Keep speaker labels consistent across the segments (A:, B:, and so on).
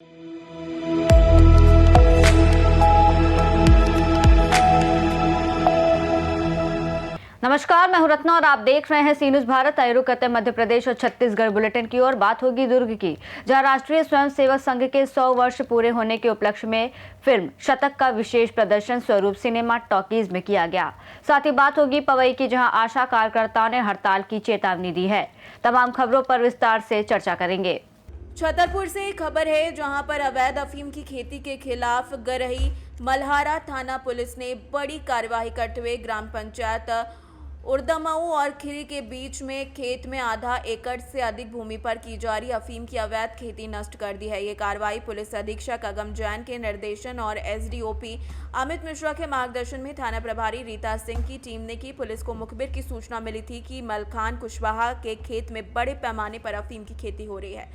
A: नमस्कार, मैं हूं रत्ना और आप देख रहे हैं सी न्यूज भारत। आए रुख करते हैं मध्य प्रदेश और छत्तीसगढ़ बुलेटिन की ओर। बात होगी दुर्ग की, जहां राष्ट्रीय स्वयंसेवक संघ के 100 वर्ष पूरे होने के उपलक्ष्य में फिल्म शतक का विशेष प्रदर्शन स्वरूप सिनेमा टॉकीज में किया गया। साथ ही बात होगी पवई की, जहां आशा कार्यकर्ताओं ने हड़ताल की चेतावनी दी है। तमाम खबरों पर विस्तार से चर्चा करेंगे।
B: छतरपुर से एक खबर है, जहां पर अवैध अफीम की खेती के खिलाफ गरही मल्हारा थाना पुलिस ने बड़ी कार्यवाही करते हुए ग्राम पंचायत उर्दमऊ और खिरी के बीच में खेत में आधा एकड़ से अधिक भूमि पर की जा रही अफीम की अवैध खेती नष्ट कर दी है। ये कार्रवाई पुलिस अधीक्षक अगम जैन के निर्देशन और एसडीओपी अमित मिश्रा के मार्गदर्शन में थाना प्रभारी रीता सिंह की टीम ने की। पुलिस को मुखबिर की सूचना मिली थी कि मलखान कुशवाहा के खेत में बड़े पैमाने पर अफीम की खेती हो रही है।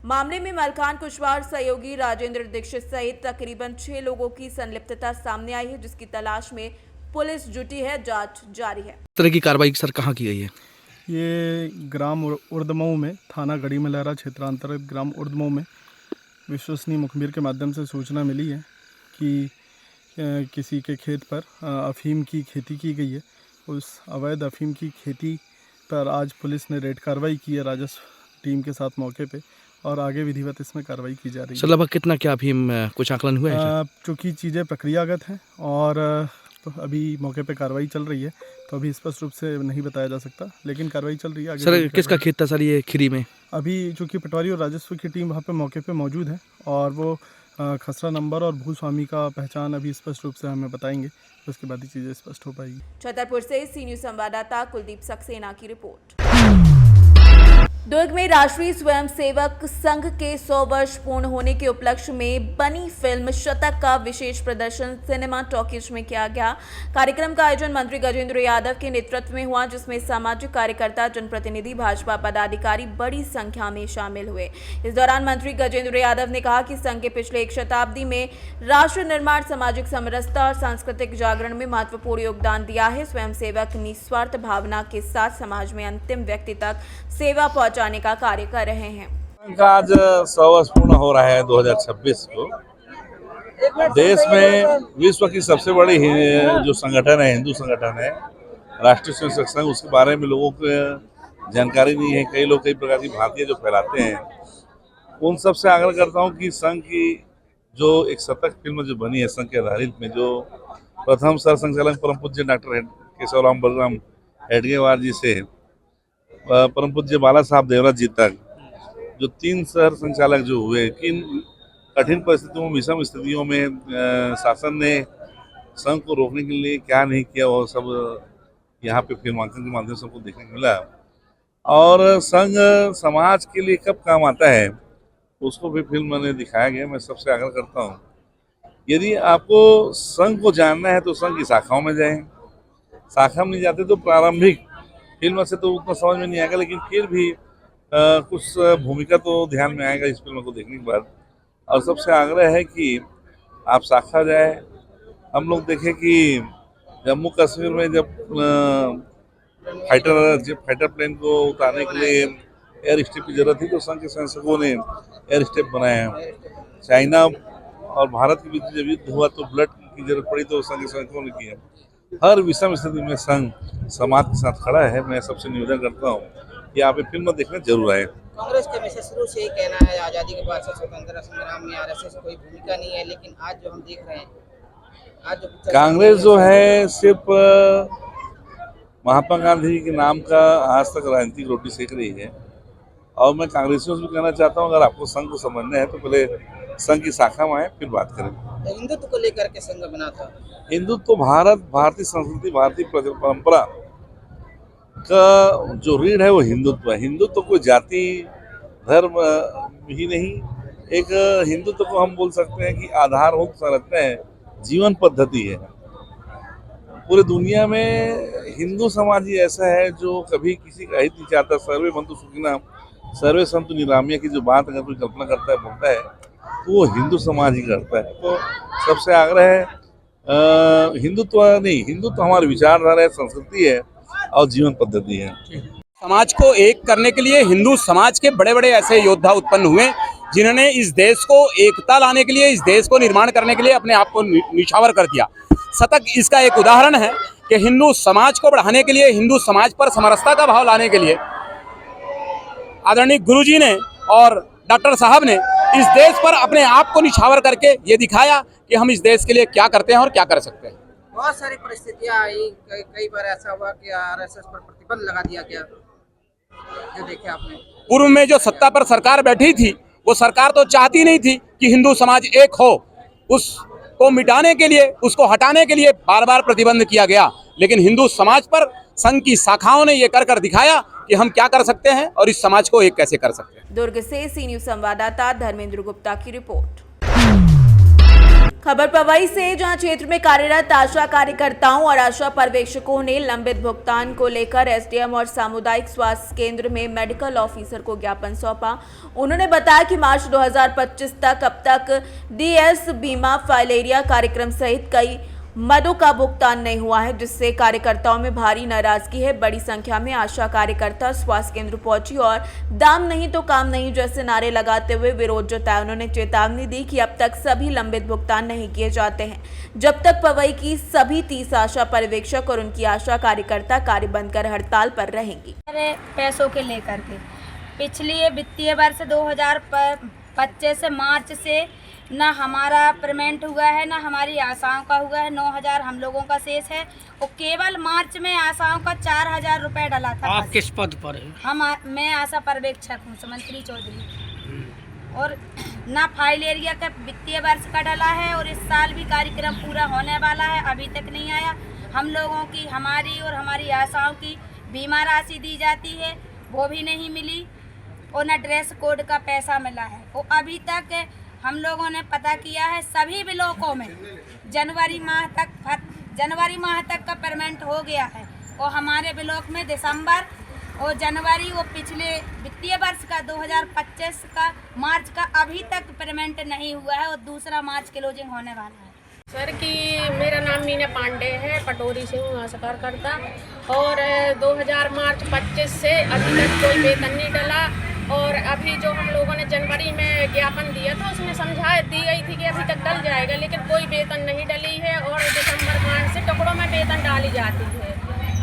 B: मामले में मलखान कुशवाहा और सहयोगी राजेंद्र दीक्षित सहित तकरीबन 6 लोगों की संलिप्तता सामने आई है, जिसकी तलाश में पुलिस जुटी है। जांच जारी है।
C: इस तरह की कार्रवाई सर कहाँ की गई है?
D: ये ग्राम उर्दमऊ में थाना गढ़ी मल्हारा क्षेत्रांतर्गत ग्राम उर्दमऊ में विश्वसनीय मुखबिर के माध्यम से सूचना मिली है कि किसी के खेत पर अफीम की खेती की गई है। उस अवैध अफीम की खेती पर आज पुलिस ने रेड कार्रवाई की है राजस्व टीम के साथ मौके पे, और आगे विधिवत इसमें कार्रवाई की जा रही है।
C: लगभग कितना क्या अफीम कुछ आकलन हुआ है?
D: चूँकि चीज़ें प्रक्रियागत हैं और अभी मौके पे कार्रवाई चल रही है, तो अभी स्पष्ट रूप से नहीं बताया जा सकता, लेकिन कार्रवाई चल रही है। आगे
C: सर किसका खेत था सर ये खिरी में?
D: अभी चूँकि पटवारी और राजस्व की टीम वहाँ पे मौके पे मौजूद है और वो खसरा नंबर और भूस्वामी का पहचान अभी स्पष्ट रूप से हमें बताएंगे, उसके बाद ही चीज़ें स्पष्ट हो पाएगी।
B: छतरपुर से सी न्यूज संवाददाता कुलदीप सक्सेना की रिपोर्ट। दुर्ग में राष्ट्रीय स्वयंसेवक संघ के 100 वर्ष पूर्ण होने के उपलक्ष्य में बनी फिल्म शतक का विशेष प्रदर्शन सिनेमा टॉकीज में किया गया। कार्यक्रम का आयोजन मंत्री गजेंद्र यादव के नेतृत्व में हुआ, जिसमें सामाजिक कार्यकर्ता, जनप्रतिनिधि, भाजपा पदाधिकारी बड़ी संख्या में शामिल हुए। इस दौरान मंत्री गजेंद्र यादव ने कहा कि संघ के पिछले एक शताब्दी में राष्ट्र निर्माण, सामाजिक समरसता और सांस्कृतिक जागरण में महत्वपूर्ण योगदान दिया है। स्वयंसेवक निस्वार्थ भावना के साथ समाज में अंतिम व्यक्ति तक सेवा पहुंचाने का कार्य कर रहे हैं।
E: आज 100 वर्ष पूर्ण हो रहा है 2026 को। देश में विश्व की सबसे बड़ी जो संगठन है, हिंदू संगठन है राष्ट्रीय स्वयंसेवक संघ, उसके बारे में लोगों को जानकारी नहीं है। कई लोग कई प्रकार की भ्रांतियां जो फैलाते हैं, उन सब से आग्रह करता हूं कि संघ की जो एक शतक फिल्म जो बनी है संघ के आधारित में, जो प्रथम सर संचालक परम पूज्य डॉक्टर केशवराम बलराम हेडगेवार जी से परम पूज्य बाला साहब देवराज जी तक जो 3 शहर संचालक जो हुए, किन कठिन परिस्थितियों में, विषम स्थितियों में शासन ने संघ को रोकने के लिए क्या नहीं किया, वो सब यहाँ पे फिल्मांकन के माध्यम से हमको देखने को मिला। और संघ समाज के लिए कब काम आता है उसको भी फिल्म में दिखाया गया। मैं सबसे आग्रह करता हूँ, यदि आपको संघ को जानना है तो संघ की शाखाओं में जाएं। शाखा में नहीं जाते तो प्रारंभिक फिल्म से तो उतना समझ में नहीं आएगा, लेकिन फिर भी कुछ भूमिका तो ध्यान में आएगा इस फिल्म को देखने के बाद। और सबसे आग्रह है कि आप शाखा जाए। हम लोग देखें कि जम्मू कश्मीर में जब फाइटर प्लेन को उतारने के लिए एयर स्ट्रिप की जरूरत थी, तो संघ के स्वयंसेवकों ने एयर स्ट्रिप बनाए हैं। चाइना और भारत के बीच जब युद्ध हुआ तो ब्लड की जरूरत पड़ी, तो संघ के स्वयंसेवकों ने किया। हर विषम स्थिति में संघ समाज के साथ खड़ा है। मैं सबसे निवेदन करता हूँ कि आप ये फिल्म देखने जरूर आए।
F: कांग्रेस के हमेशा शुरू से ही कहना है आज़ादी के बाद से स्वतंत्रता संग्राम में आरएसएस कोई भूमिका नहीं है, लेकिन आज जो हम देख रहे हैं, आज जो
E: कांग्रेस जो है सिर्फ महात्मा गांधी जी के नाम का आज तक राजनीतिक रोटी सेक रही है। और मैं कांग्रेसियों से भी कहना चाहता हूँ, अगर आपको संघ को समझना है तो पहले संघ की शाखा में आए, फिर बात करें।
F: हिंदुत्व को लेकर के संघ बना था।
E: हिंदुत्व भारतीय संस्कृति, भारतीय परंपरा का जो रीढ़ है वो हिंदुत्व है। हिंदुत्व कोई जाति धर्म ही नहीं, एक हिंदुत्व को हम बोल सकते हैं कि आधारभूत संरचना है, जीवन पद्धति है। पूरे दुनिया में हिंदू समाज ही ऐसा है जो कभी किसी का हित नहीं चाहता। सर्वे बंधु सुखिनः सर्वे संतु निरामया की जो बात अगर कोई कल्पना करता है, बोलता है, तो वो हिंदू समाज ही करता है। तो सबसे आग्रह है, हिंदुत्व नहीं, हिंदुत्व हमारी विचारधारा है, संस्कृति है और जीवन पद्धति है।
G: समाज को एक करने के लिए हिंदू समाज के बड़े बड़े ऐसे योद्धा उत्पन्न हुए जिन्होंने इस देश को एकता लाने के लिए, इस देश को निर्माण करने के लिए अपने आप को निछावर कर दिया। शतक इसका एक उदाहरण है कि हिंदू समाज को बढ़ाने के लिए, हिंदू समाज पर समरसता का भाव लाने के लिए आदरणीय गुरुजी ने और डॉक्टर साहब ने इस देश पर अपने आप को निछावर करके ये दिखाया कि हम इस देश के लिए क्या करते हैं और क्या कर सकते हैं।
F: बहुत सारी परिस्थितियां आई, कई बार ऐसा हुआ कि आरएसएस पर प्रतिबंध लगा दिया गया, जो देखे आपने।
G: पूर्व में जो सत्ता पर सरकार बैठी थी, वो सरकार तो चाहती नहीं थी कि हिंदू समाज एक हो। उसको मिटाने के लिए, उसको हटाने के लिए बार बार प्रतिबंध किया गया, लेकिन हिंदू समाज पर संघ की शाखाओं ने ये कर दिखाया कि हम क्या कर सकते हैं और इस समाज को एक कैसे कर सकते हैं।
B: दुर्ग से सी न्यूज संवाददाता धर्मेंद्र गुप्ता की रिपोर्ट। खबर पवई से, जहां क्षेत्र में कार्यरत आशा कार्यकर्ताओं और आशा पर्यवेक्षकों ने लंबित भुगतान को लेकर एसडीएम और सामुदायिक स्वास्थ्य केंद्र में मेडिकल ऑफिसर को ज्ञापन सौंपा। उन्होंने बताया कि मार्च 2025 तक अब तक डीएस बीमा फाइलेरिया कार्यक्रम सहित कई मदों का भुगतान नहीं हुआ है, जिससे कार्यकर्ताओं में भारी नाराजगी है। बड़ी संख्या में आशा कार्यकर्ता स्वास्थ्य केंद्र पहुंची और दाम नहीं तो काम नहीं जैसे नारे लगाते हुए विरोध जताया। उन्होंने चेतावनी दी कि अब तक सभी लंबित भुगतान नहीं किए जाते हैं जब तक पवई की सभी 30 आशा पर्यवेक्षक और उनकी आशा कार्यकर्ता कार्य बंद कर हड़ताल पर रहेंगी।
H: पैसों के लेकर के पिछली वित्तीय वर्ष 2025 मार्च से न हमारा पेमेंट हुआ है, न हमारी आशाओं का हुआ है। 9,000 हम लोगों का शेष है और केवल मार्च में आशाओं का 4,000 रुपये डला था।
I: आप किस पद पर है?
H: मैं आशा पर्यवेक्षक हूँ, सुमंत्री चौधरी। और न फाइलेरिया का वित्तीय वर्ष का डला है और इस साल भी कार्यक्रम पूरा होने वाला है, अभी तक नहीं आया। हम लोगों की, हमारी और हमारी आशाओं की बीमा राशि दी जाती है, वो भी नहीं मिली और न ड्रेस कोड का पैसा मिला है। और अभी तक हम लोगों ने पता किया है सभी ब्लॉकों में जनवरी माह तक का पेमेंट हो गया है और हमारे ब्लॉक में दिसंबर और जनवरी वो पिछले वित्तीय वर्ष का 2025 का मार्च का अभी तक पेमेंट नहीं हुआ है और दूसरा मार्च क्लोजिंग होने वाला है।
J: सर कि मेरा नाम मीना पांडे है, पटोरी से हूँ आशा कार्यकर्ता। और 2000 मार्च 25 से अभी तक कोई वेतन नहीं डला। और अभी जो हम लोगों ने जनवरी में ज्ञापन दिया था उसमें समझा दी गई थी कि अभी तक डल जाएगा, लेकिन कोई वेतन नहीं डली है। और दिसंबर माह से टुकड़ों में वेतन डाली जाती है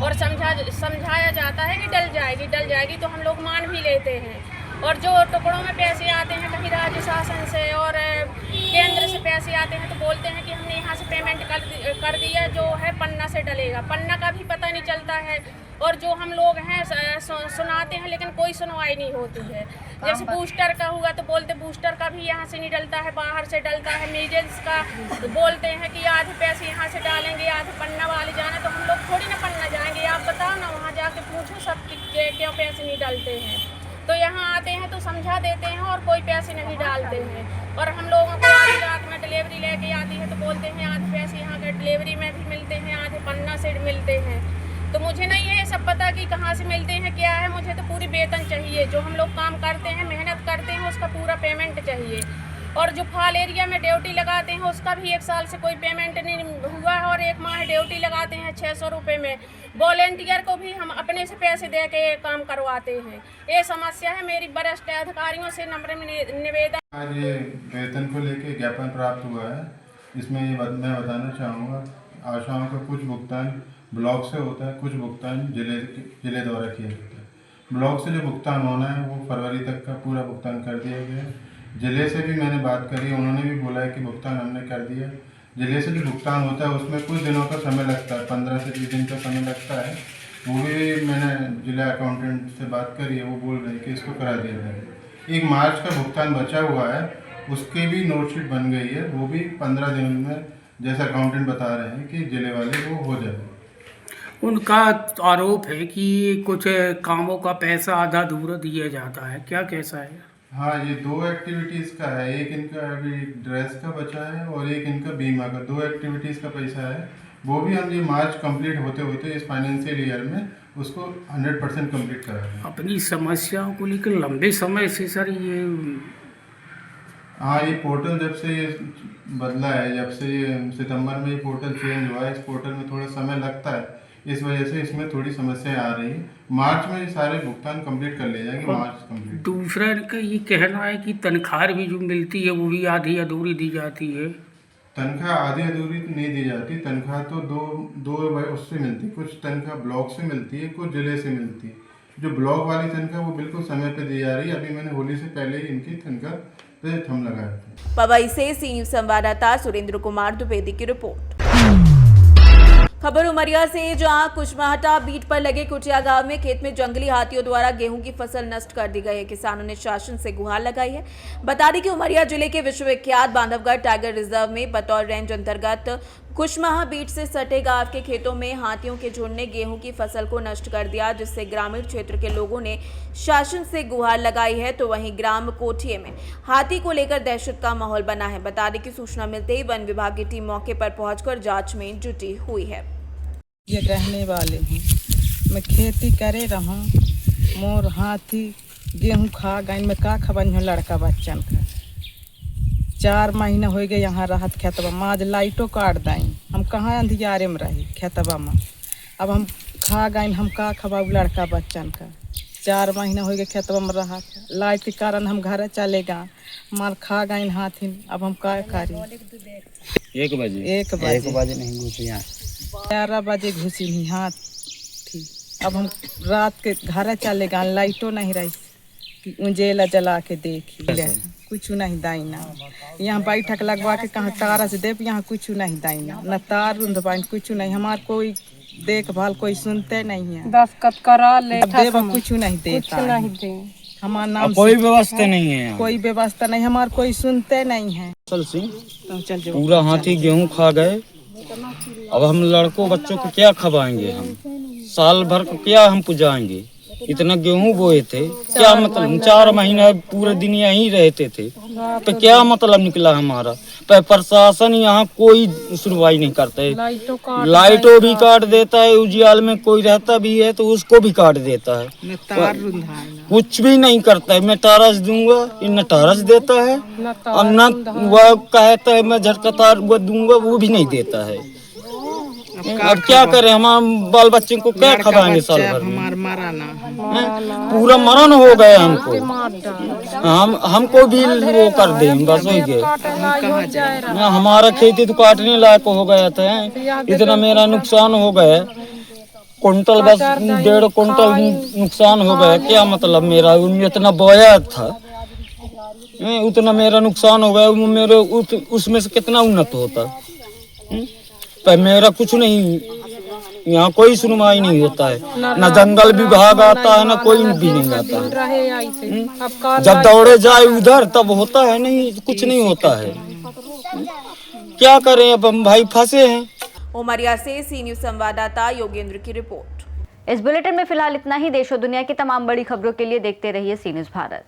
J: और समझाया जाता है कि डल जाएगी तो हम लोग मान भी लेते हैं। और जो टुकड़ों में पैसे आते हैं कहीं राज्य शासन से और केंद्र से पैसे आते हैं तो बोलते हैं कि हमने यहाँ से पेमेंट कर दिया, जो है पन्ना से डलेगा, पन्ना का भी पता नहीं चलता है। और जो हम लोग हैं सुनाते हैं लेकिन कोई सुनवाई नहीं होती है। जैसे बूस्टर का हुआ तो बोलते बूस्टर का भी यहाँ से नहीं डलता है, बाहर से डलता है। मीजल्स का तो बोलते हैं कि आधे पैसे यहाँ से डालेंगे, आधे पन्ना वाले जाना, तो हम लोग थोड़ी ना पन्ना जाएंगे। आप बताओ ना, वहाँ जाके पूछो सब क्यों पैसे नहीं डालते हैं। तो यहाँ आते हैं तो समझा देते हैं और कोई पैसे नहीं डालते हैं। और हम लोगों को आधी रात में डिलीवरी लेके आती है तो बोलते हैं आधे पैसे यहाँ के डिलीवरी में भी मिलते हैं, आधे पन्ना से मिलते हैं। तो मुझे नहीं है ये सब पता कि कहाँ से मिलते हैं क्या है, मुझे तो पूरी वेतन चाहिए। जो हम लोग काम करते हैं, मेहनत करते हैं, उसका पूरा पेमेंट चाहिए। और जो फाल एरिया में ड्यूटी लगाते हैं उसका भी 1 साल से कोई पेमेंट नहीं हुआ है। और 1 माह ड्यूटी लगाते हैं 600 रुपये में। वॉलेंटियर को भी हम अपने से पैसे दे के काम करवाते हैं। ये समस्या है। मेरी वरिष्ठ अधिकारियों से नम्र निवेदन।
K: आज ये वेतन को लेके ज्ञापन प्राप्त हुआ है। इसमें ये मैं बताना चाहूँगा, आशाओं का कुछ भुगतान ब्लॉक से होता है, कुछ भुगतान जिले द्वारा किया जाता है। ब्लॉक से जो भुगतान होना है वो फरवरी तक का पूरा भुगतान कर दिया गया है। जिले से भी मैंने बात करी, उन्होंने भी बोला है कि भुगतान हमने कर दिया। जिले से जो भुगतान होता है उसमें कुछ दिनों का समय लगता है, 15 से 20 दिन का समय लगता है। वो भी मैंने जिला अकाउंटेंट से बात करी है, वो बोल रहे हैं कि इसको करा दिया जाए। 1 मार्च का भुगतान बचा हुआ है, उसकी भी नोटशीट बन गई है, वो भी 15 दिन में जैसा अकाउंटेंट बता रहे हैं कि जिले वाले वो हो जाए।
I: उनका आरोप है कि कुछ कामों का पैसा आधा अधूरा दिया जाता है, क्या कैसा है?
K: हाँ, ये 2 एक्टिविटीज़ का है। एक इनका अभी ड्रेस का बचा है और एक इनका बीमा का। 2 एक्टिविटीज़ का पैसा है, वो भी हम ये मार्च कंप्लीट होते होते इस फाइनेंशियल ईयर में उसको 100% कंप्लीट करा दें।
I: अपनी समस्याओं को लेकर लंबे समय से सर ये
K: हाँ, ये पोर्टल जब से ये बदला है, जब से ये सितंबर में ये पोर्टल चेंज हुआ है, इस पोर्टल में थोड़ा समय लगता है इस वजह से इसमें थोड़ी समस्याएं आ रही है। मार्च में ये सारे भुगतान कंप्लीट कर ले जाएंगे, मार्च कंप्लीट।
I: दूसरा इनका ये कहना है कि तनख्वाह भी जो मिलती है वो भी आधी अधूरी दी जाती है।
K: तनख्वाह आधी अधूरी तो नहीं दी जाती, तनख्वाह तो दो उससे मिलती, कुछ तनख्वाह ब्लॉक से मिलती है, कुछ जिले से मिलती है। जो ब्लॉक वाली तनख्वाह वो बिल्कुल समय पे दी जा रही है। अभी मैंने होली से पहले ही इनकी तनख्वाह पे थम लगाया था।
B: पवई से सी न्यूज संवाददाता सुरेंद्र कुमार द्विवेदी की रिपोर्ट। खबर उमरिया से, जहां कुशमाहटा बीट पर लगे कुटिया गांव में खेत में जंगली हाथियों द्वारा गेहूं की फसल नष्ट कर दी गई है। किसानों ने शासन से गुहार लगाई है। बता दें कि उमरिया जिले के विश्वविख्यात बांधवगढ़ टाइगर रिजर्व में बतौर रेंज अंतर्गत कुशमाह बीट से सटे गांव के खेतों में हाथियों के झुंड ने गेहूं की फसल को नष्ट कर दिया, जिससे ग्रामीण क्षेत्र के लोगों ने शासन से गुहार लगाई है। तो वहीं ग्राम कोठिए में हाथी को लेकर दहशत का माहौल बना है। बता दें कि सूचना मिलते ही वन विभाग की टीम मौके पर पहुंचकर जांच में जुटी हुई है।
F: ये रहने वाले हैं, मैं खेती करे रहूँ, मोर हाथी गेहूँ खा गए, मैं का खबर हूँ लड़का बच्चन का। 4 महीना हो गए यहाँ रहत खेतबा में, आज लाइटों काट दाई, हम कहाँ अंधियारे में रही खेतबा में। अब हम खा गए, हम का खबाऊ लड़का बच्चन का। 4 महीना हो गए खेतबा में रहा, लाइट के कारण हम घर चले गए, माल खा गए हाथी। अब हम का करी?
L: 1 बजे नहीं घुसी यहाँ,
F: 11 बजे घुसी नहीं हाथी। अब हम रात के घर चले गए, लाइटों नहीं रही, उजेला जला के देखी कुछ नहीं दाइना। यहाँ बैठक लगवा के कहाँ तारा से देव, यहाँ कुछ नहीं दाइना, न तार रुंध पाइन कुछ नहीं। हमार कोई देखभाल कोई सुनते नहीं है, दस्खत करा ले देव कुछ नहीं देता, हमारा नाम
L: कोई व्यवस्था नहीं है,
F: कोई व्यवस्था नहीं, हमार कोई सुनते नहीं है।
L: पूरा हाथी गेहूं खा गए। अब हम लड़कों बच्चों को क्या खवाएंगे? हम साल भर को क्या हम पुजाएंगे? इतना गेहूं बोए थे, क्या मतलब? 4 महीना पूरे दिन यहीं रहते थे, तो क्या मतलब निकला हमारा? पर प्रशासन यहाँ कोई सुनवाई नहीं करता है, लाइटों भी काट देता है, उजियाल में कोई रहता भी है तो उसको भी काट देता है, कुछ भी नहीं करता है। मैं टारस दूंगा, इन टारस देता है, और न वह कहता है मैं झटका तार वो दूंगा, वो भी नहीं देता है। अब क्या करें? हम बाल बच्चे को क्या खवाएंगे? साल भर पूरा मरण हो गया हमको, हमको भी वो कर दें, बस हो गए। हमारा खेती तो काटने लायक हो गया था, इतना मेरा नुकसान हो गया, कुंटल बस 1.5 कुंटल नुकसान हो गया। क्या मतलब? मेरा इतना बोया था, उतना मेरा नुकसान हो गया, मेरे उसमें से कितना उन्नत होता। पर मेरा कुछ नहीं, यहाँ कोई सुनवाई नहीं होता है, न जंगल विभाग आता है, न कोई भी नहीं आता है। जब दौड़े जाए उधर तब होता है, नहीं कुछ नहीं होता है। क्या करें? अब हम भाई फंसे हैं।
B: उमरिया से सी न्यूज संवाददाता योगेंद्र की रिपोर्ट।
A: इस बुलेटिन में फिलहाल इतना ही। देश और दुनिया की तमाम बड़ी खबरों के लिए देखते रहिए सी न्यूज भारत।